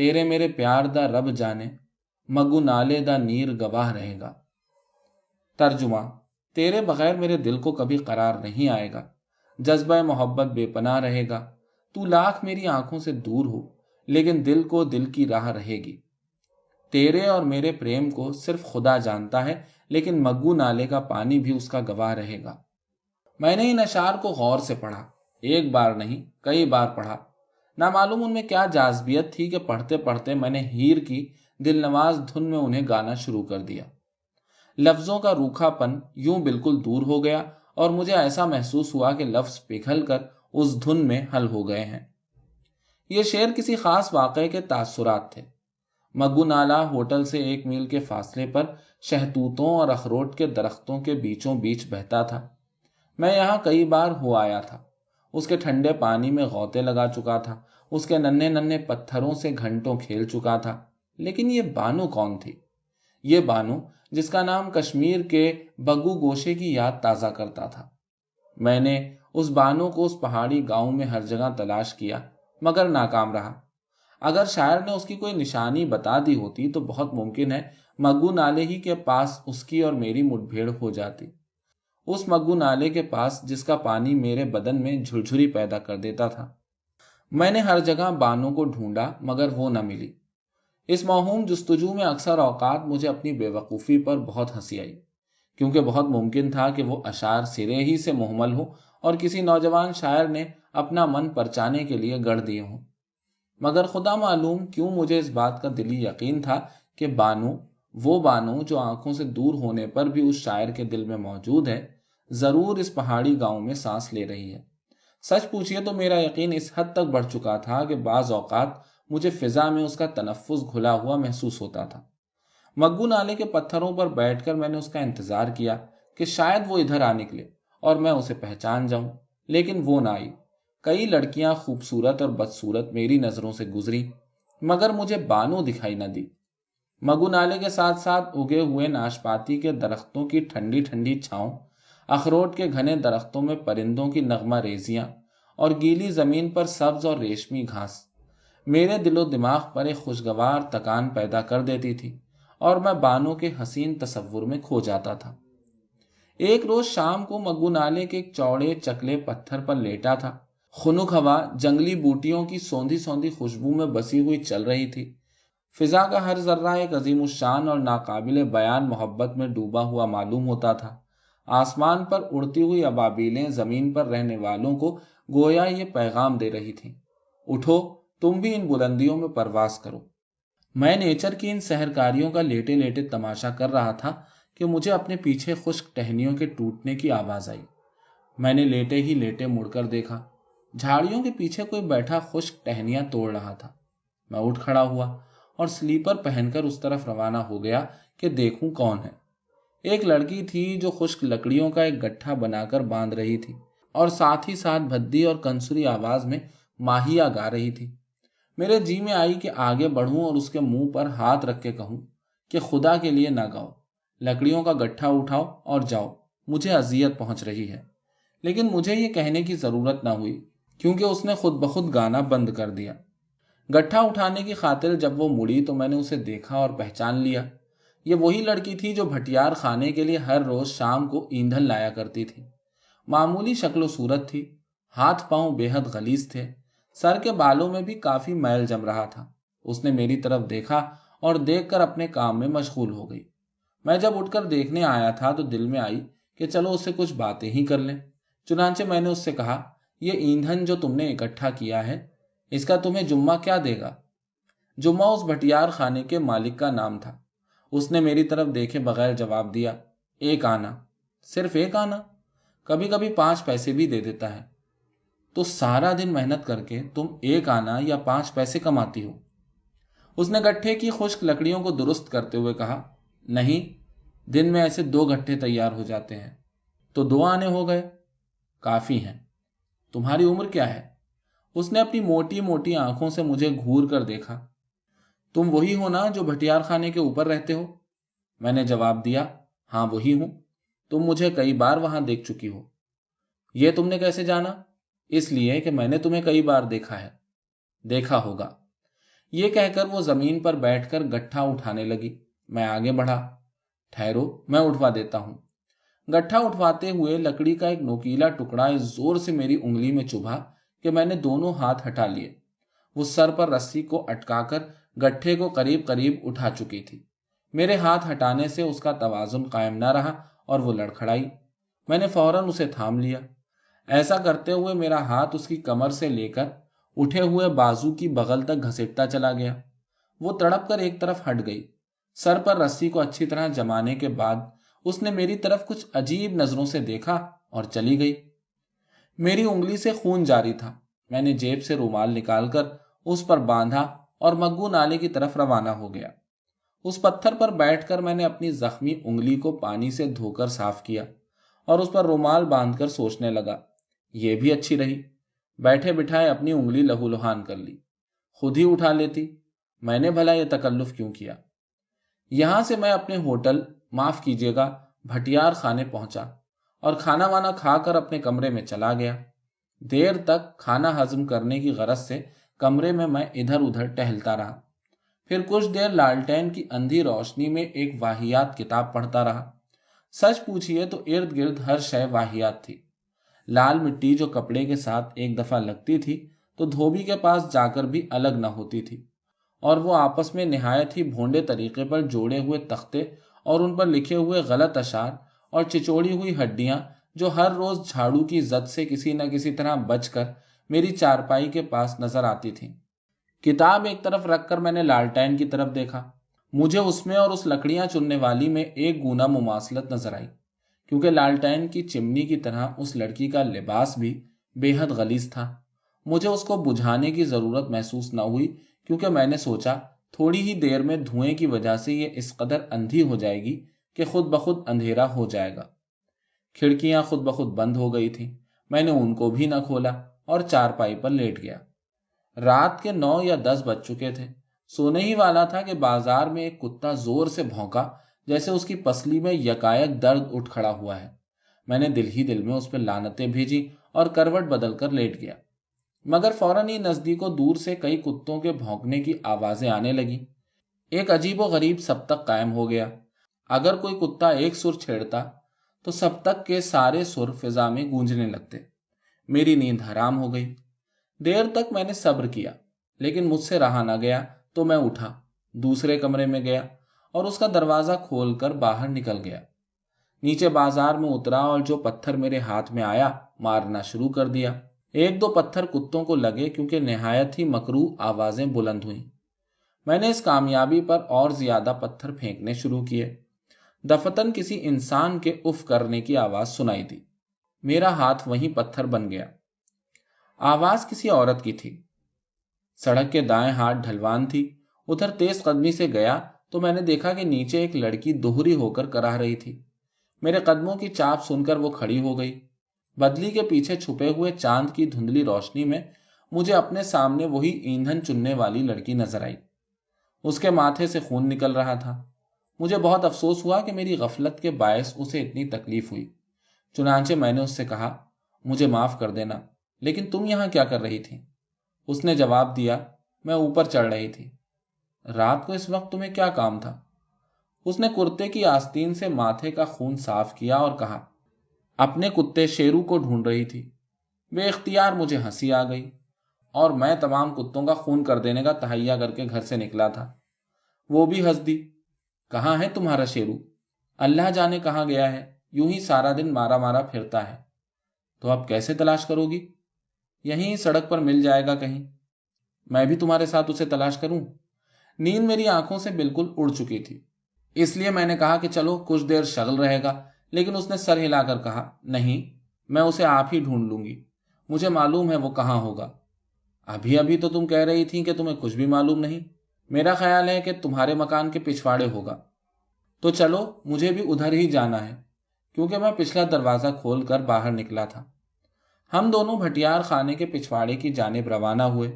تیرے میرے پیار دا رب جانے، مگو نالے دا نیر گواہ رہے گا۔ ترجمہ: تیرے بغیر میرے دل کو کبھی قرار نہیں آئے گا، جذبہ محبت بے پناہ رہے گا۔ تو لاکھ میری آنکھوں سے دور ہو لیکن دل کو دل کی راہ رہے گی۔ تیرے اور میرے پریم کو صرف خدا جانتا ہے، لیکن مگو نالے کا پانی بھی اس کا گواہ رہے گا۔ میں نے ان اشعار کو غور سے پڑھا، ایک بار نہیں کئی بار پڑھا۔ نہ معلوم ان میں کیا جاذبیت تھی کہ پڑھتے پڑھتے میں نے ہیر کی دل نواز دھن میں انہیں گانا شروع کر دیا۔ لفظوں کا روکھا پن یوں بالکل دور ہو گیا اور مجھے ایسا محسوس ہوا کہ لفظ پگھل کر اس دھن میں حل ہو گئے ہیں۔ یہ شعر کسی خاص واقعے کے تاثرات تھے۔ مگو نالا ہوٹل سے 1 میل کے فاصلے پر شہتوتوں اور اخروٹ کے درختوں کے بیچوں بیچ بہتا تھا۔ میں یہاں کئی بار ہو آیا تھا۔ اس کے ٹھنڈے پانی میں غوطے لگا چکا تھا، اس کے ننھے ننھے پتھروں سے گھنٹوں کھیل چکا تھا۔ لیکن یہ بانو کون تھی؟ یہ بانو جس کا نام کشمیر کے بگو گوشے کی یاد تازہ کرتا تھا۔ میں نے اس بانو کو اس پہاڑی گاؤں میں ہر جگہ تلاش کیا مگر ناکام رہا۔ اگر شاعر نے اس کی کوئی نشانی بتا دی ہوتی تو بہت ممکن ہے مگو نالے ہی کے پاس اس کی اور میری مٹ بھیڑ ہو جاتی، اس مگو نالے کے پاس جس کا پانی میرے بدن میں جھرجھری پیدا کر دیتا تھا۔ میں نے ہر جگہ بانو کو ڈھونڈا مگر وہ نہ ملی۔ اس موہوم جستجو میں اکثر اوقات مجھے اپنی بے وقوفی پر بہت ہنسی آئی، کیونکہ بہت ممکن تھا کہ وہ اشعار سرے ہی سے مہمل ہو اور کسی نوجوان شاعر نے اپنا من پرچانے کے لیے گڑھ دیے ہوں۔ مگر خدا معلوم کیوں مجھے اس بات کا دلی یقین تھا کہ بانو، وہ بانو جو آنکھوں سے دور ہونے پر بھی اس شاعر کے دل میں موجود ہے، ضرور اس پہاڑی گاؤں میں سانس لے رہی ہے۔ سچ پوچھئے تو میرا یقین اس حد تک بڑھ چکا تھا کہ بعض اوقات مجھے فضا میں اس کا تنفس گھلا ہوا محسوس ہوتا تھا۔ مگو نالے کے پتھروں پر بیٹھ کر میں نے اس کا انتظار کیا کہ شاید وہ ادھر آ نکلے اور میں اسے پہچان جاؤں، لیکن وہ نہ آئی۔ کئی لڑکیاں خوبصورت اور بدصورت میری نظروں سے گزری مگر مجھے بانو دکھائی نہ دی۔ مگو نالے کے ساتھ ساتھ اگے ہوئے ناشپاتی کے درختوں کی ٹھنڈی ٹھنڈی چھاؤں، اخروٹ کے گھنے درختوں میں پرندوں کی نغمہ ریزیاں اور گیلی زمین پر سبز اور ریشمی گھاس میرے دل و دماغ پر ایک خوشگوار تکان پیدا کر دیتی تھی اور میں بانو کے حسین تصور میں کھو جاتا تھا۔ ایک روز شام کو مگو نالے کے ایک چوڑے چکلے پتھر پر لیٹا تھا۔ خنک ہوا جنگلی بوٹیوں کی سوندھی سوندھی خوشبو میں بسی ہوئی چل رہی تھی۔ فضا کا ہر ذرہ ایک عظیم الشان اور ناقابل بیان محبت میں ڈوبا ہوا معلوم ہوتا تھا۔ آسمان پر اڑتی ہوئی ابابیلیں زمین پر رہنے والوں کو گویا یہ پیغام دے رہی تھیں، اٹھو تم بھی ان بلندیوں میں پرواز کرو۔ میں نیچر کی ان سحرکاریوں کا لیٹے لیٹے تماشا کر رہا تھا کہ مجھے اپنے پیچھے خشک ٹہنیوں کے ٹوٹنے کی آواز آئی۔ میں نے لیٹے ہی لیٹے مڑ کر دیکھا، جھاڑیوں کے پیچھے کوئی بیٹھا خشک ٹہنیاں توڑ رہا تھا۔ میں اٹھ کھڑا ہوا اور سلیپر پہن کر اس طرف روانہ ہو گیا کہ دیکھوں کون ہے۔ ایک لڑکی تھی جو خشک لکڑیوں کا ایک گٹھا بنا کر باندھ رہی تھی اور ساتھ ہی ساتھ بھدی اور کنسری آواز میں ماہیا گا رہی تھی۔ میرے جی میں آئی کہ آگے بڑھوں اور اس کے منہ پر ہاتھ رکھ کے کہوں کہ خدا کے لیے نہ گاؤ، لکڑیوں کا گٹھا اٹھاؤ اور جاؤ، مجھے اذیت پہنچ رہی ہے۔ لیکن مجھے یہ کہنے کی ضرورت نہ ہوئی کیونکہ اس نے خود بخود گانا بند کر دیا۔ گٹھا اٹھانے کی خاطر جب وہ مڑی تو میں نے اسے دیکھا اور پہچان لیا۔ یہ وہی لڑکی تھی جو بھٹیار خانے کے لیے ہر روز شام کو ایندھن لایا کرتی تھی۔ معمولی شکل و صورت تھی، ہاتھ پاؤں بے حد غلیظ تھے، سر کے بالوں میں بھی کافی میل جم رہا تھا۔ اس نے میری طرف دیکھا اور دیکھ کر اپنے کام میں مشغول ہو گئی۔ میں جب اٹھ کر دیکھنے آیا تھا تو دل میں آئی کہ چلو اس سے کچھ باتیں ہی کر لیں۔ چنانچہ میں نے اس سے کہا، یہ ایندھن جو تم نے اکٹھا کیا ہے، اس کا تمہیں جمعہ کیا دے گا؟ جمعہ اس بھٹیار خانے کے مالک کا نام تھا۔ اس نے میری طرف دیکھے بغیر جواب دیا، 1 آنا۔ صرف 1 آنا؟ کبھی کبھی 5 پیسے بھی دے دیتا ہے۔ تو سارا دن محنت کر کے تم 1 آنا یا 5 پیسے کماتی ہو؟ اس نے گٹھے کی خشک لکڑیوں کو درست کرتے ہوئے کہا، نہیں، دن میں ایسے 2 گٹھے تیار ہو جاتے ہیں۔ تو 2 آنے ہو گئے، کافی ہیں۔ تمہاری عمر کیا ہے؟ اس نے اپنی موٹی موٹی آنکھوں سے مجھے گھور کر دیکھا۔ تم وہی ہو نا جو بھٹیار خانے کے اوپر رہتے ہو؟ میں نے جواب دیا، ہاں وہی ہوں، تم مجھے کئی بار وہاں دیکھ چکی ہو۔ یہ تم نے کیسے جانا؟ اس لیے کہ میں نے تمہیں کئی بار دیکھا ہے۔ دیکھا ہوگا۔ یہ کہہ کر وہ زمین پر بیٹھ کر گٹھا اٹھانے لگی۔ میں آگے بڑھا۔ ٹھہرو، میں اٹھوا دیتا ہوں۔ گٹھا اٹھواتے ہوئے لکڑی کا ایک نوکیلا ٹکڑا اس زور سے میری انگلی میں چبھا کہ میں نے دونوں ہاتھ ہٹا لیے۔ وہ سر پر رسی کو اٹکا کر گٹھے کو قریب قریب اٹھا چکی تھی۔ میرے ہاتھ ہٹانے سے اس کا توازن قائم نہ رہا اور وہ لڑکھڑائی۔ میں نے فوراً اسے تھام لیا۔ ایسا کرتے ہوئے میرا ہاتھ اس کی کمر سے لے کر اٹھے ہوئے بازو کی بغل تک گھسیٹتا چلا گیا۔ وہ تڑپ کر ایک طرف ہٹ گئی۔ سر پر رسی کو اچھی طرح جمانے کے بعد اس نے میری طرف کچھ عجیب نظروں سے دیکھا اور چلی گئی۔ میری انگلی سے خون جاری تھا۔ میں نے جیب سے رومال نکال کر اس پر باندھا اور مگو نالے کی طرف روانہ ہو گیا۔ اس پتھر پر بیٹھ کر میں نے اپنی زخمی انگلی کو پانی سے دھو کر صاف کیا اور اس پر رومال باندھ کر سوچنے لگا، یہ بھی اچھی رہی، بیٹھے بٹھائے اپنی انگلی لہو لہان کر لی، خود ہی اٹھا لیتی، میں نے بھلا یہ تکلف کیوں کیا۔ یہاں سے میں اپنے ہوٹل، معاف کیجیے گا بھٹیار خانے پہنچا اور کھانا وانا کھا کر اپنے کمرے میں چلا گیا۔ دیر تک کھانا ہضم کرنے کی غرض سے کمرے میں ادھر ادھر ٹہلتا رہا۔ پھر کچھ دیر لالٹین کی اندھی روشنی میں ایک واہیات کتاب پڑھتا رہا۔ سچ پوچھئے تو ارد گرد ہر شے واہیات تھی۔ لال مٹی جو کپڑے کے ساتھ ایک دفعہ لگتی تھی تو دھوبی کے پاس جا کر بھی الگ نہ ہوتی تھی، اور وہ آپس میں نہایت ہی بھونڈے طریقے پر جوڑے ہوئے تختے اور ان پر لکھے ہوئے غلط اشعار اور چچوڑی ہوئی ہڈیاں جو ہر روز جھاڑو کی زد سے کسی نہ کسی طرح بچ کر میری چارپائی کے پاس نظر آتی تھی۔ کتاب ایک طرف رکھ کر میں نے لالٹین کی طرف دیکھا۔ مجھے اس میں اور اس لکڑیاں چننے والی میں ایک گونا مماثلت نظر آئی، کیونکہ لالٹین کی چمنی کی طرح اس لڑکی کا لباس بھی بے حد غلیظ تھا۔ مجھے اس کو بجھانے کی ضرورت محسوس نہ ہوئی، کیونکہ میں نے سوچا تھوڑی ہی دیر میں دھوئیں کی وجہ سے یہ اس قدر اندھی ہو جائے گی کہ خود بخود اندھیرا ہو جائے گا۔ کھڑکیاں خود بخود بند ہو گئی تھیں۔ میں نے ان کو بھی نہ کھولا اور چارپائی پر لیٹ گیا۔ رات کے 9 یا 10 بج چکے تھے۔ سونے ہی والا تھا کہ بازار میں ایک کتا زور سے بھونکا، جیسے اس کی پسلی میں یکایک درد اٹھ کھڑا ہوا ہے۔ میں نے دل ہی دل میں اس پہ لعنتیں بھیجی اور کروٹ بدل کر لیٹ گیا، مگر فوراً ہی نزدیک و دور سے کئی کتوں کے بھونکنے کی آوازیں آنے لگیں۔ ایک عجیب و غریب سبتک قائم ہو گیا۔ اگر کوئی کتا ایک سر چھیڑتا تو سبتک کے سارے سر فضا میں گونجنے لگتے۔ میری نیند حرام ہو گئی۔ دیر تک میں نے صبر کیا، لیکن مجھ سے رہا نہ گیا تو میں اٹھا، دوسرے کمرے میں گیا اور اس کا دروازہ کھول کر باہر نکل گیا۔ نیچے بازار میں اترا اور جو پتھر میرے ہاتھ میں آیا مارنا شروع کر دیا۔ ایک دو پتھر کتوں کو لگے کیونکہ نہایت ہی مکروہ آوازیں بلند ہوئیں۔ میں نے اس کامیابی پر اور زیادہ پتھر پھینکنے شروع کیے۔ دفتن کسی انسان کے اف کرنے کی آواز سنائی دی۔ میرا ہاتھ وہیں پتھر بن گیا۔ آواز کسی عورت کی تھی۔ سڑک کے دائیں ہاتھ ڈھلوان تھی۔ ادھر تیز قدمی سے گیا تو میں نے دیکھا کہ نیچے ایک لڑکی دوہری ہو کر کراہ رہی تھی۔ میرے قدموں کی چاپ سن کر وہ کھڑی ہو گئی۔ بدلی کے پیچھے چھپے ہوئے چاند کی دھندلی روشنی میں مجھے اپنے سامنے وہی ایندھن چننے والی لڑکی نظر آئی۔ اس کے ماتھے سے خون نکل رہا تھا۔ مجھے بہت افسوس ہوا کہ میری غفلت کے باعث اسے اتنی تکلیف ہوئی۔ چنانچہ میں نے اس سے کہا، مجھے معاف کر دینا، لیکن تم یہاں کیا کر رہی تھی؟ اس نے جواب دیا، میں اوپر چڑھ رہی تھی۔ رات کو اس وقت تمہیں کیا کام تھا؟ اس نے کرتے کی آستین سے ماتھے کا خون صاف کیا اور کہا، اپنے کتے شیرو کو ڈھونڈ رہی تھی۔ بے اختیار مجھے ہنسی آ گئی اور میں تمام کتوں کا خون کر دینے کا تہیا کر کے گھر سے نکلا تھا۔ وہ بھی ہنس دی۔ کہاں ہے تمہارا شیرو؟ اللہ جانے کہاں گیا ہے، یوں ہی سارا دن مارا مارا پھرتا ہے۔ تو اب کیسے تلاش کرو گی؟ یہیں سڑک پر مل جائے گا کہیں۔ میں بھی تمہارے ساتھ اسے تلاش کروں؟ نیند میری آنکھوں سے بالکل اڑ چکی تھی، اس لیے میں نے کہا کہ چلو کچھ دیر شغل رہے گا، لیکن اس نے سر ہلا کر کہا، نہیں، میں اسے آپ ہی ڈھونڈ لوں گی، مجھے معلوم ہے وہ کہاں ہوگا۔ ابھی تو تم کہہ رہی تھی کہ تمہیں کچھ بھی معلوم نہیں۔ میرا خیال ہے کہ تمہارے مکان کے پچھواڑے ہوگا۔ تو چلو، مجھے بھی ادھر ہی جانا ہے، کیونکہ میں پچھلا دروازہ کھول کر باہر نکلا تھا۔ ہم دونوں بھٹیار خانے کے پچھواڑے کی جانب روانہ ہوئے۔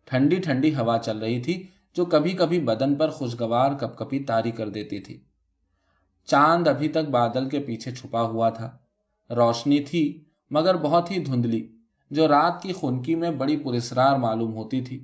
ٹھنڈی ٹھنڈی ہوا چل رہی تھی جو کبھی کبھی بدن پر خوشگوار کپ کپی طاری کر دیتی تھی۔ چاند ابھی تک بادل کے پیچھے چھپا ہوا تھا۔ روشنی تھی مگر بہت ہی دھندلی، جو رات کی خنکی میں بڑی پراسرار معلوم ہوتی تھی۔